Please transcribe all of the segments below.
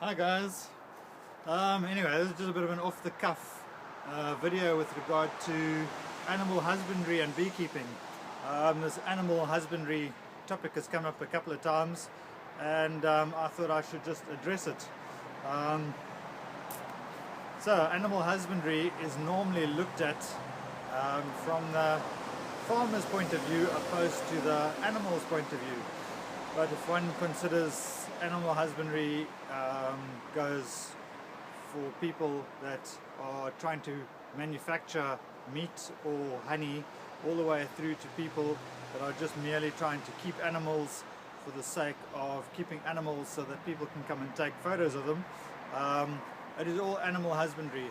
Hi guys. Anyway, this is just a bit of an off-the-cuff video with regard to animal husbandry and beekeeping. This animal husbandry topic has come up a couple of times, and I thought I should just address it. So, animal husbandry is normally looked at from the farmer's point of view opposed to the animal's point of view. But if one considers animal husbandry goes for people that are trying to manufacture meat or honey, all the way through to people that are just merely trying to keep animals for the sake of keeping animals so that people can come and take photos of them. It is all animal husbandry.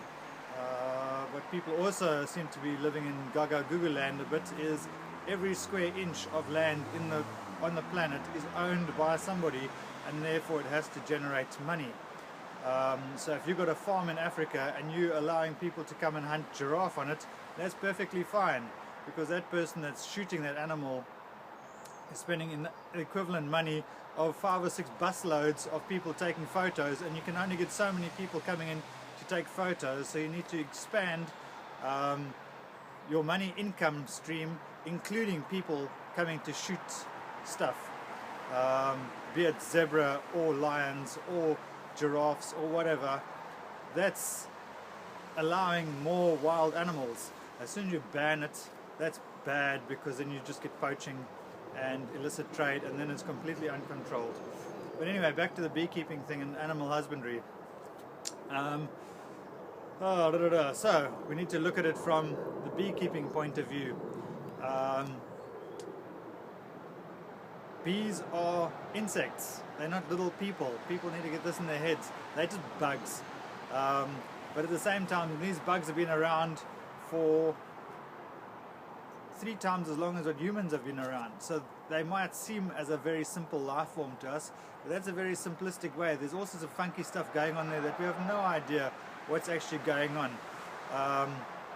What people also seem to be living in Gaga Google land a bit is every square inch of land on the planet is owned by somebody, and therefore it has to generate money. So if you've got a farm in Africa and you're allowing people to come and hunt giraffe on it, that's perfectly fine, because that person that's shooting that animal is spending an equivalent money of 5 or 6 busloads of people taking photos, and you can only get so many people coming in to take photos, so you need to expand your money income stream, including people coming to shoot stuff, be it zebra or lions or giraffes or whatever. That's allowing more wild animals. As soon as you ban it, that's bad, because then you just get poaching and illicit trade, and then it's completely uncontrolled. But anyway, back to the beekeeping thing and animal husbandry. So we need to look at it from the beekeeping point of view. Bees are insects. They're not little people. People need to get this in their heads. They're just bugs. But at the same time, these bugs have been around for 3 times as long as what humans have been around. So they might seem as a very simple life form to us, but that's a very simplistic way. There's all sorts of funky stuff going on there that we have no idea what's actually going on.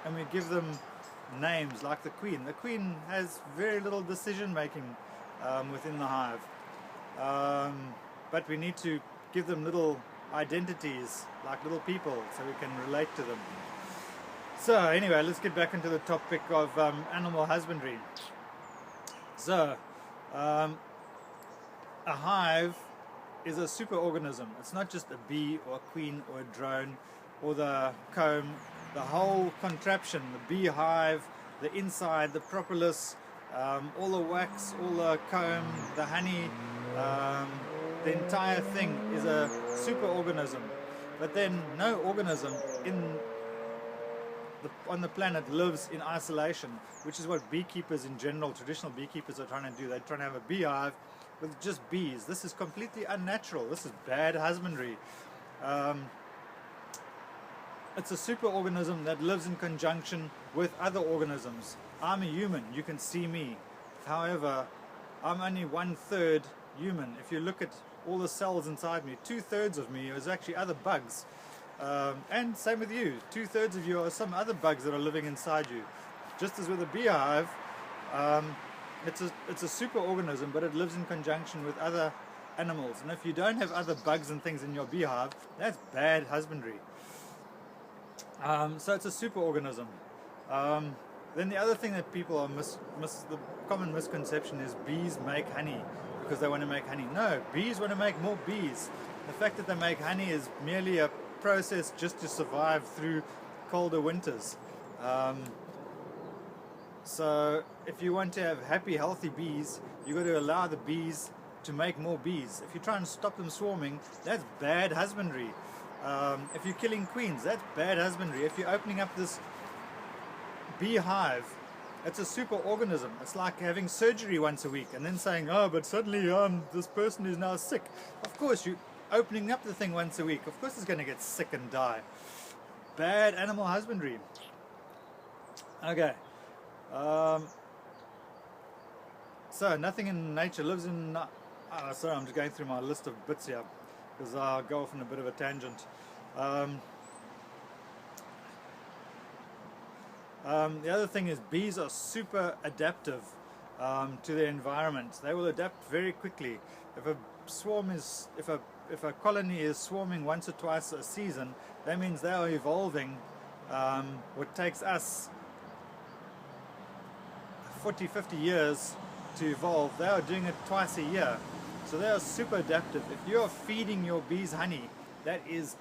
And we give them names like the queen. The queen has very little decision making within the hive. But we need to give them little identities, like little people, so we can relate to them. So anyway, let's get back into the topic of animal husbandry. So, a hive is a superorganism. It's not just a bee or a queen or a drone or the comb. The whole contraption, the beehive, the inside, the propolis, all the wax, all the comb, the honey, the entire thing is a superorganism. But then no organism on the planet lives in isolation, which is what beekeepers in general, traditional beekeepers, are trying to do. They're trying to have a beehive with just bees. This is completely unnatural. This is bad husbandry. It's a superorganism that lives in conjunction with other organisms. I'm a human, you can see me. However, I'm only 1/3 human. If you look at all the cells inside me, 2/3 of me is actually other bugs. And same with you. 2/3 of you are some other bugs that are living inside you. Just as with a beehive, it's a superorganism, but it lives in conjunction with other animals. And if you don't have other bugs and things in your beehive, that's bad husbandry. So it's a superorganism. Then the other thing that people are the common misconception is bees make honey because they want to make honey. No, bees want to make more bees. The fact that they make honey is merely a process just to survive through colder winters. So if you want to have happy, healthy bees, you've got to allow the bees to make more bees. If you try and stop them swarming, that's bad husbandry. If you're killing queens, that's bad husbandry. If you're opening up this beehive, it's a superorganism. It's like having surgery once a week and then saying, oh, but suddenly this person is now sick. Of course, you opening up the thing once a week, of course it's going to get sick and die. Bad animal husbandry. Okay. So nothing in nature lives in... sorry, I'm just going through my list of bits here, because I'll go off on a bit of a tangent. The other thing is bees are super adaptive to their environment. They will adapt very quickly. If a if a colony is swarming once or twice a season, that means they are evolving. What takes us 40, 50 years to evolve, they are doing it twice a year. So they are super adaptive. If you're feeding your bees honey, that is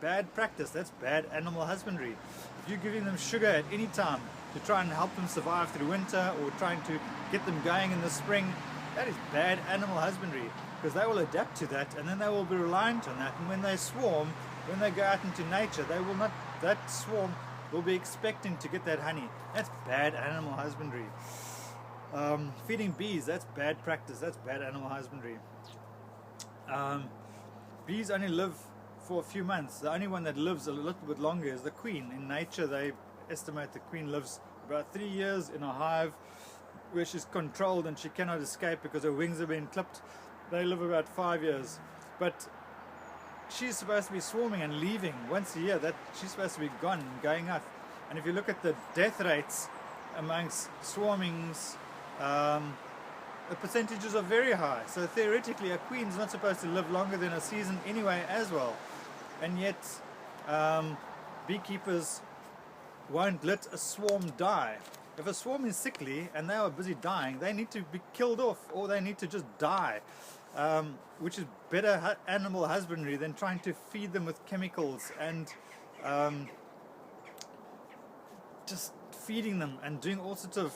bad practice. That's bad animal husbandry. If you're giving them sugar at any time to try and help them survive through winter, or trying to get them going in the spring, that is bad animal husbandry, because they will adapt to that, and then they will be reliant on that. And when they swarm, when they go out into nature, they will not, that swarm will be expecting to get that honey. That's bad animal husbandry. Feeding bees, that's bad practice. That's bad animal husbandry. Bees only live for a few months. The only one that lives a little bit longer is the queen. In nature, they estimate the queen lives about 3 years in a hive where she's controlled and she cannot escape because her wings have been clipped. They live about 5 years. But she's supposed to be swarming and leaving once a year. That she's supposed to be gone and going off. And if you look at the death rates amongst swarmings, the percentages are very high. So theoretically, a queen's not supposed to live longer than a season anyway as well. And yet, beekeepers won't let a swarm die. If a swarm is sickly and they are busy dying, they need to be killed off, or they need to just die, which is better animal husbandry than trying to feed them with chemicals and just feeding them and doing all sorts of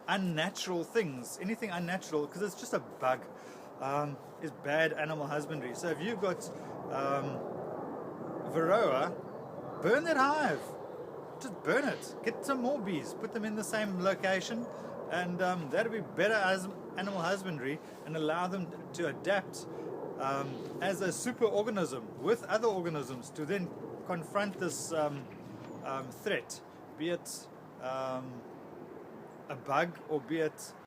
unnatural things. Anything unnatural, because it's just a bug, is bad animal husbandry. So if you've got Varroa, burn that hive. Just burn it. Get some more bees. Put them in the same location, and that'll be better as animal husbandry and allow them to adapt as a super organism with other organisms to then confront this threat, be it a bug or be it